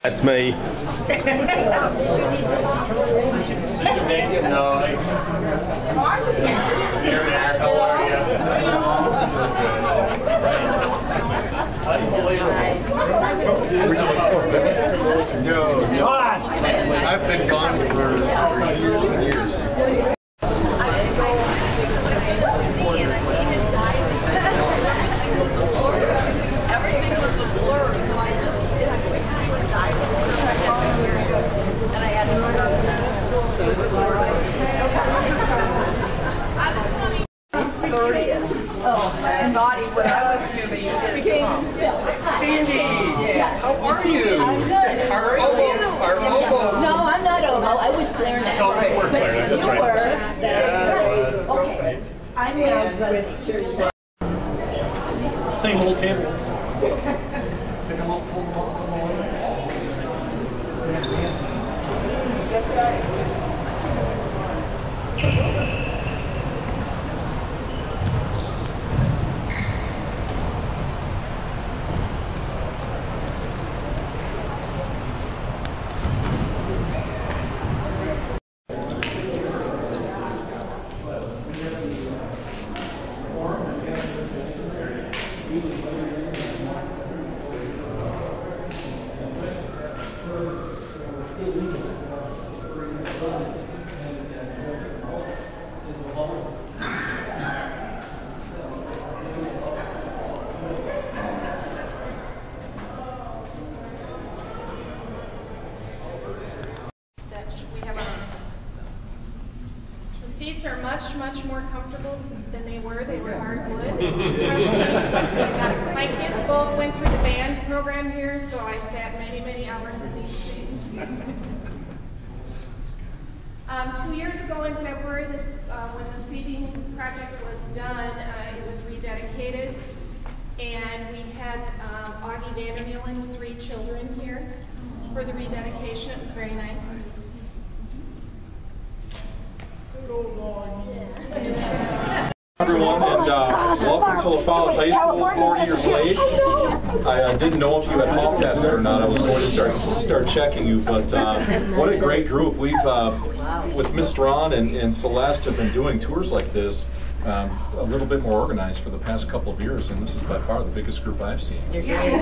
That's me. No. I've been gone for years and years. Everything was a blur, so I just did a quick dive and I had to run up I was 30. Oh, naughty when I was here, but you didn't. Sandy, how are you? I'm good. Our oboe. No, I'm not oboe. I was clarinet. Okay. But Clarinet, that's you right. were. Yeah. Okay. I'm with Same old tables. Seats are much more comfortable than they were. They were hardwood. Trust me. My kids both went through the band program here, so I sat many hours in these seats. 2 years ago in February, when the seating project was done, it was rededicated, and we had Augie Vandermeulen's 3 children here for the rededication. It was very nice. Everyone, and welcome to LaFollette High School. It's 40 years late. I didn't know if you had hall passes or not. I was going to start checking you, but what a great group. We've, with Miss Ron and Celeste, have been doing tours like this a little bit more organized for the past couple of years, and this is by far the biggest group I've seen. You're great.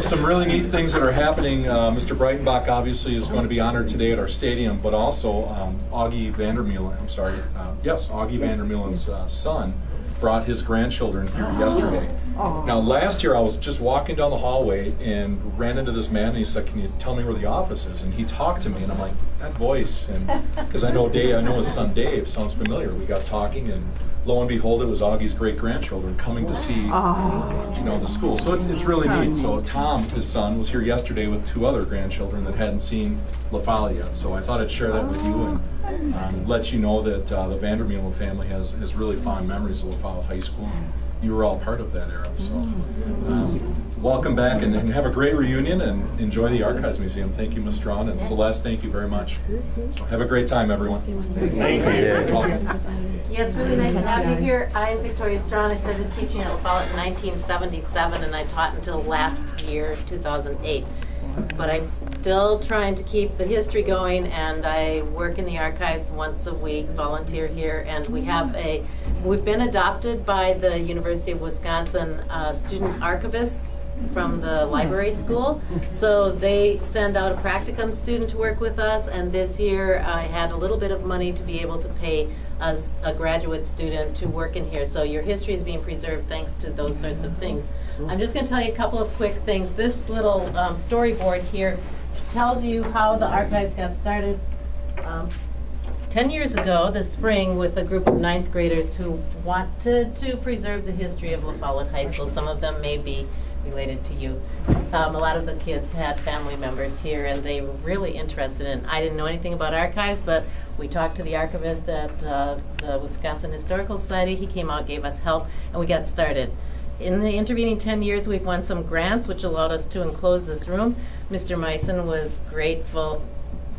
Some really neat things that are happening. Mr. Breitenbach obviously is going to be honored today at our stadium, but also Augie Vandermeulen, Augie Vandermeulen's son brought his grandchildren here yesterday. Now last year I was just walking down the hallway and ran into this man and he said, "Can you tell me where the office is?" And he talked to me and I'm like, that voice, and because I know his son Dave, sounds familiar. We got talking and lo and behold, it was Augie's great-grandchildren coming to see the school. So it's really neat. So Tom, his son, was here yesterday with 2 other grandchildren that hadn't seen LaFollette yet. So I thought I'd share that with you and let you know that the Vandermeulen family has really fond memories of LaFollette High School. You were all part of that era. So welcome back and have a great reunion and enjoy the Archives Museum. Thank you, Ms. Strawn, and Celeste, thank you very much. So have a great time, everyone. Thank you. Yeah, it's really nice to have you here. I'm Victoria Strawn. I started teaching at LaFollette in 1977, and I taught until last year, 2008. But I'm still trying to keep the history going, and I work in the archives once a week, volunteer here, and we've been adopted by the University of Wisconsin student archivists from the library school. So they send out a practicum student to work with us, and this year I had a little bit of money to be able to pay as a graduate student to work in here. So your history is being preserved thanks to those sorts of things. I'm just going to tell you a couple of quick things. This little storyboard here tells you how the archives got started 10 years ago this spring with a group of 9th graders who wanted to preserve the history of LaFollette High School. Some of them may be related to you. A lot of the kids had family members here and they were really interested in it. I didn't know anything about archives, but we talked to the archivist at the Wisconsin Historical Society. He came out, gave us help, and we got started. In the intervening 10 years, we've won some grants, which allowed us to enclose this room. Mr. Meissen was grateful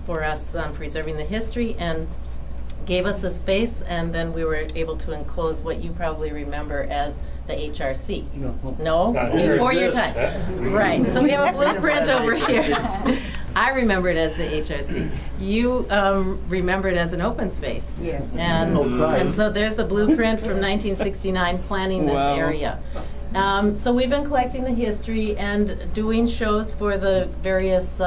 for us preserving the history and gave us the space, and then we were able to enclose what you probably remember as the HRC. No? Not here. Before your Exists. time. Right, so we have a blueprint over here. I remember it as the HRC. You remember it as an open space. Yeah. And so there's the blueprint from 1969 planning this area. So we've been collecting the history and doing shows for the various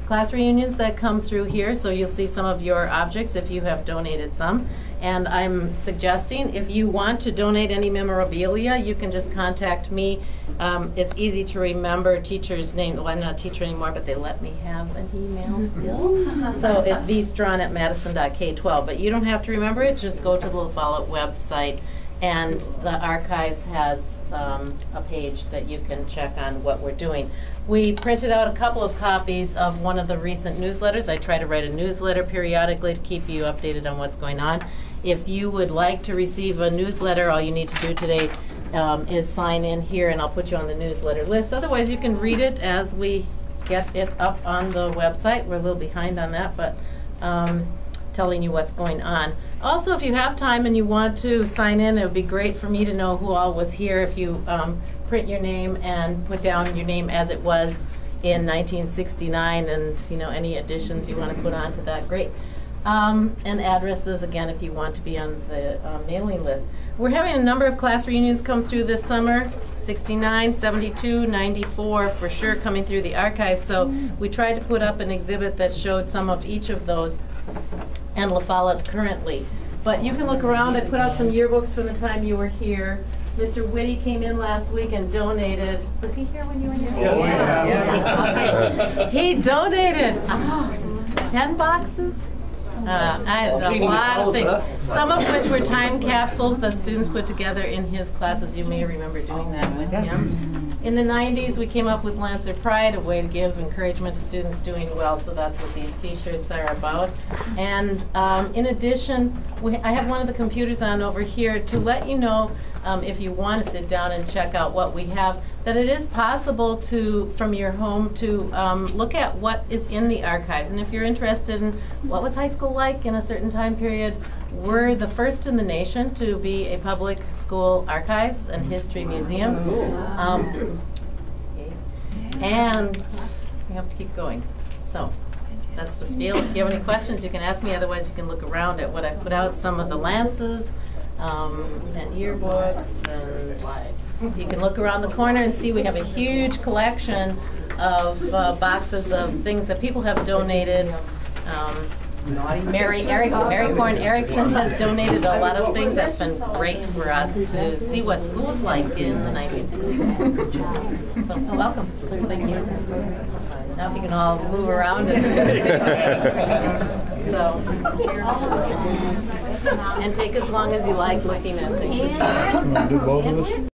class reunions that come through here. So you'll see some of your objects if you have donated some. And I'm suggesting if you want to donate any memorabilia, you can just contact me. It's easy to remember teacher's name. Well, I'm not a teacher anymore, but they let me have an email still. So it's vstrawn@madison.k12. But you don't have to remember it. Just go to the LaFollette website, and the archives has a page that you can check on what we're doing. We printed out a couple of copies of one of the recent newsletters. I try to write a newsletter periodically to keep you updated on what's going on. If you would like to receive a newsletter, all you need to do today is sign in here, and I'll put you on the newsletter list. Otherwise, you can read it as we get it up on the website. We're a little behind on that, but telling you what's going on. Also, if you have time and you want to sign in, it would be great for me to know who all was here. If you print your name and put down your name as it was in 1969, and any additions you want to put onto that, great. And addresses, again, if you want to be on the mailing list. We're having a number of class reunions come through this summer, 69, 72, 94 for sure coming through the archives. So we tried to put up an exhibit that showed some of each of those and LaFollette currently. But you can look around. I put out some yearbooks from the time you were here. Mr. Whitty came in last week and donated. Was he here when you were here? Yes. Okay. He donated 10 boxes. I had a lot of things, some of which were time capsules that students put together in his classes. You may remember doing that with him. In the 90s, we came up with Lancer Pride, a way to give encouragement to students doing well, so that's what these t-shirts are about. And in addition, I have one of the computers on over here to let you know, if you want to sit down and check out what we have, that it is possible to, from your home, to look at what is in the archives. And if you're interested in what was high school like in a certain time period, we're the first in the nation to be a public school archives and history museum. And we have to keep going. So that's the spiel. If you have any questions, you can ask me. Otherwise, you can look around at what I put out, some of the lances and yearbooks. And you can look around the corner and see we have a huge collection of boxes of things that people have donated. Mary Corn Erickson has donated a lot of things. That's been great for us to see what school was like in the 1960s. So welcome. Thank you. Now if you can all move around and take as long as you like looking at things.